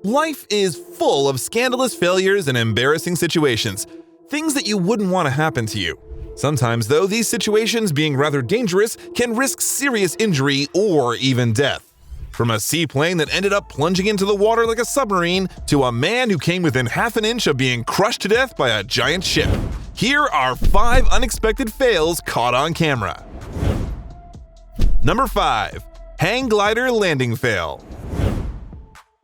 Life is full of scandalous failures and embarrassing situations, things that you wouldn't want to happen to you. Sometimes, though, these situations, being rather dangerous, can risk serious injury or even death. From a seaplane that ended up plunging into the water like a submarine, to a man who came within half an inch of being crushed to death by a giant ship. Here are 5 unexpected fails caught on camera. Number 5. Hangglider landing fail.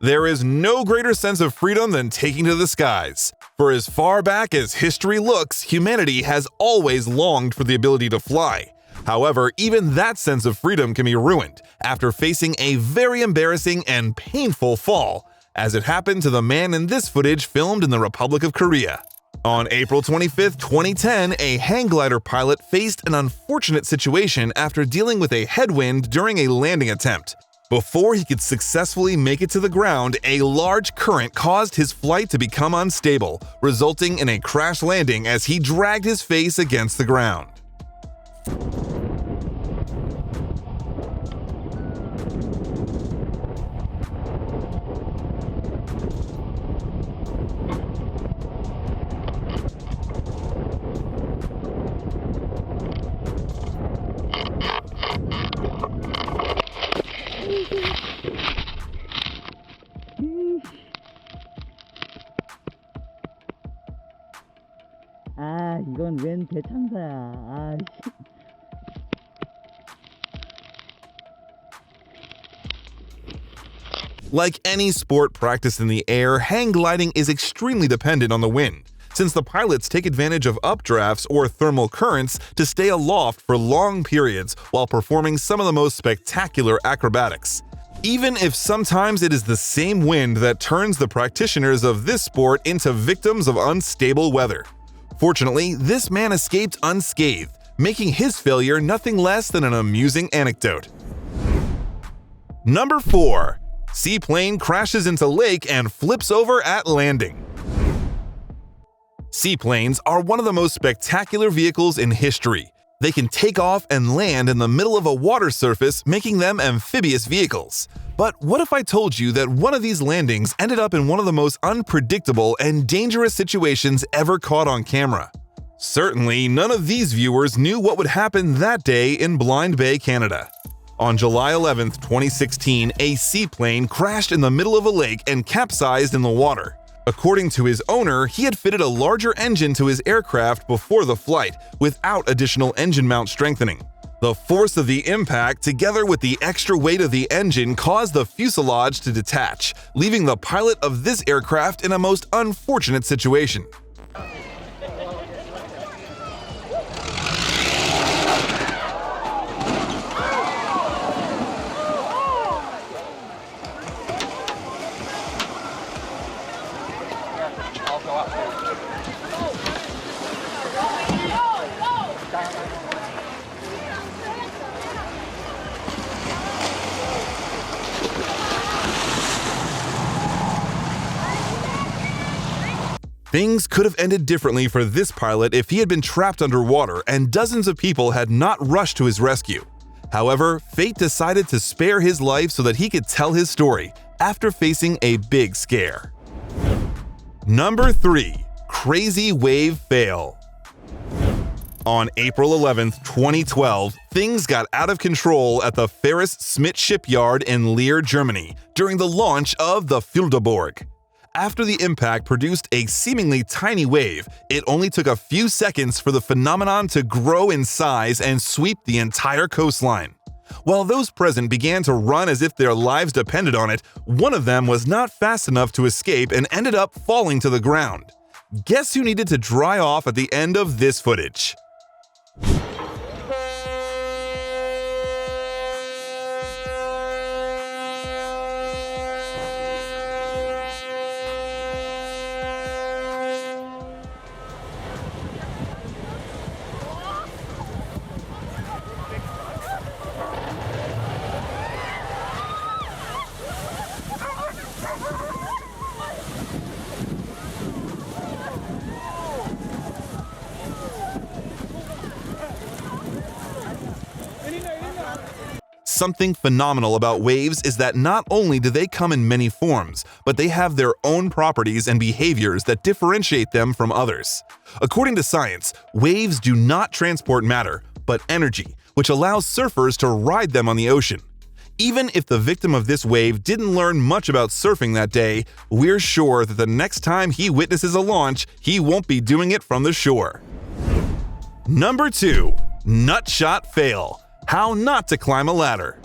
There is no greater sense of freedom than taking to the skies. For as far back as history looks, humanity has always longed for the ability to fly. However, even that sense of freedom can be ruined after facing a very embarrassing and painful fall, as it happened to the man in this footage filmed in the Republic of Korea. On April 25, 2010, a Hangglider pilot faced an unfortunate situation after dealing with a headwind during a landing attempt. Before he could successfully make it to the ground, a large current caused his flight to become unstable, resulting in a crash landing as he dragged his face against the ground. 이건 웬 대참사야. Like any sport practiced in the air, hang gliding is extremely dependent on the wind, since the pilots take advantage of updrafts or thermal currents to stay aloft for long periods while performing some of the most spectacular acrobatics. Even if sometimes it is the same wind that turns the practitioners of this sport into victims of unstable weather. Fortunately, this man escaped unscathed, making his failure nothing less than an amusing anecdote. Number 4. Seaplane crashes into lake and flips over at landing. Seaplanes are one of the most spectacular vehicles in history. They can take off and land in the middle of a water surface, making them amphibious vehicles. But what if I told you that one of these landings ended up in one of the most unpredictable and dangerous situations ever caught on camera? Certainly, none of these viewers knew what would happen that day in Blind Bay, Canada. On July 11, 2016, a seaplane crashed in the middle of a lake and capsized in the water. According to his owner, he had fitted a larger engine to his aircraft before the flight, without additional engine mount strengthening. The force of the impact, together with the extra weight of the engine, caused the fuselage to detach, leaving the pilot of this aircraft in a most unfortunate situation. Things could have ended differently for this pilot if he had been trapped underwater and dozens of people had not rushed to his rescue. However, fate decided to spare his life so that he could tell his story after facing a big scare. Number 3. Crazy wave fail. On April 11, 2012, things got out of control at the Ferris Schmidt shipyard in Leer, Germany, during the launch of the Flugzeug. After the impact produced a seemingly tiny wave, it only took a few seconds for the phenomenon to grow in size and sweep the entire coastline. While those present began to run as if their lives depended on it, one of them was not fast enough to escape and ended up falling to the ground. Guess who needed to dry off at the end of this footage? Something phenomenal about waves is that not only do they come in many forms, but they have their own properties and behaviors that differentiate them from others. According to science, waves do not transport matter, but energy, which allows surfers to ride them on the ocean. Even if the victim of this wave didn't learn much about surfing that day, we're sure that the next time he witnesses a launch, he won't be doing it from the shore. Number 2. Nutshot Fail: How not to climb a ladder.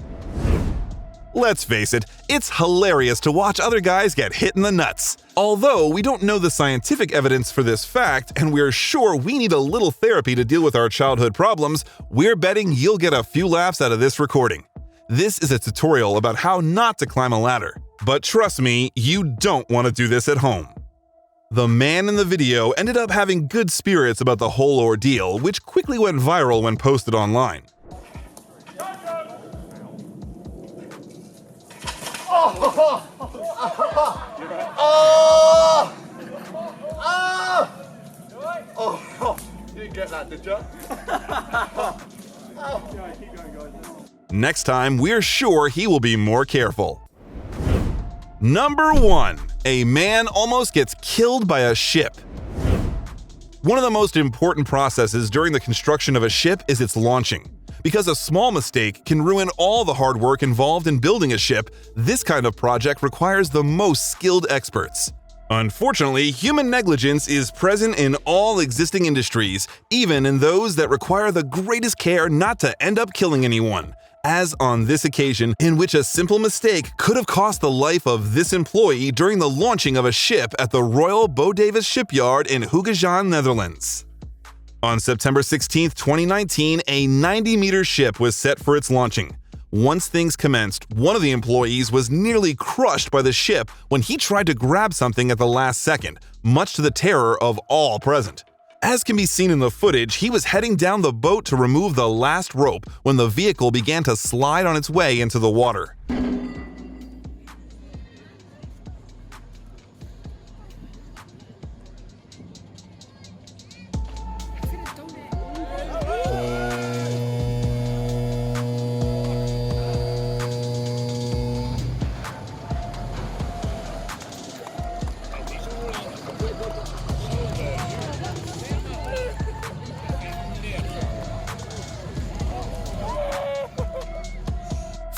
Let's face it, it's hilarious to watch other guys get hit in the nuts. Although we don't know the scientific evidence for this fact, and we're sure we need a little therapy to deal with our childhood problems, we're betting you'll get a few laughs out of this recording. This is a tutorial about how not to climb a ladder. But trust me, you don't want to do this at home. The man in the video ended up having good spirits about the whole ordeal, which quickly went viral when posted online. You didn't get that, did you? Next time, we're sure he will be more careful. Number 1. A man almost gets killed by a ship. One of the most important processes during the construction of a ship is its launching. Because a small mistake can ruin all the hard work involved in building a ship, this kind of project requires the most skilled experts. Unfortunately, human negligence is present in all existing industries, even in those that require the greatest care not to end up killing anyone, as on this occasion in which a simple mistake could have cost the life of this employee during the launching of a ship at the Royal Bodavis shipyard in Hangglider, Netherlands. On September 16, 2019, a 90-meter ship was set for its launching. Once things commenced, one of the employees was nearly crushed by the ship when he tried to grab something at the last second, much to the terror of all present. As can be seen in the footage, he was heading down the boat to remove the last rope when the vehicle began to slide on its way into the water.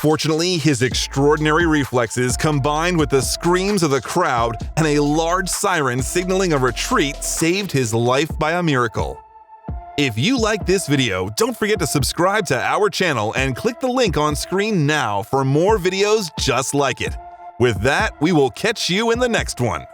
Fortunately, his extraordinary reflexes combined with the screams of the crowd and a large siren signaling a retreat saved his life by a miracle. If you like this video, don't forget to subscribe to our channel and click the link on screen now for more videos just like it. With that, we will catch you in the next one.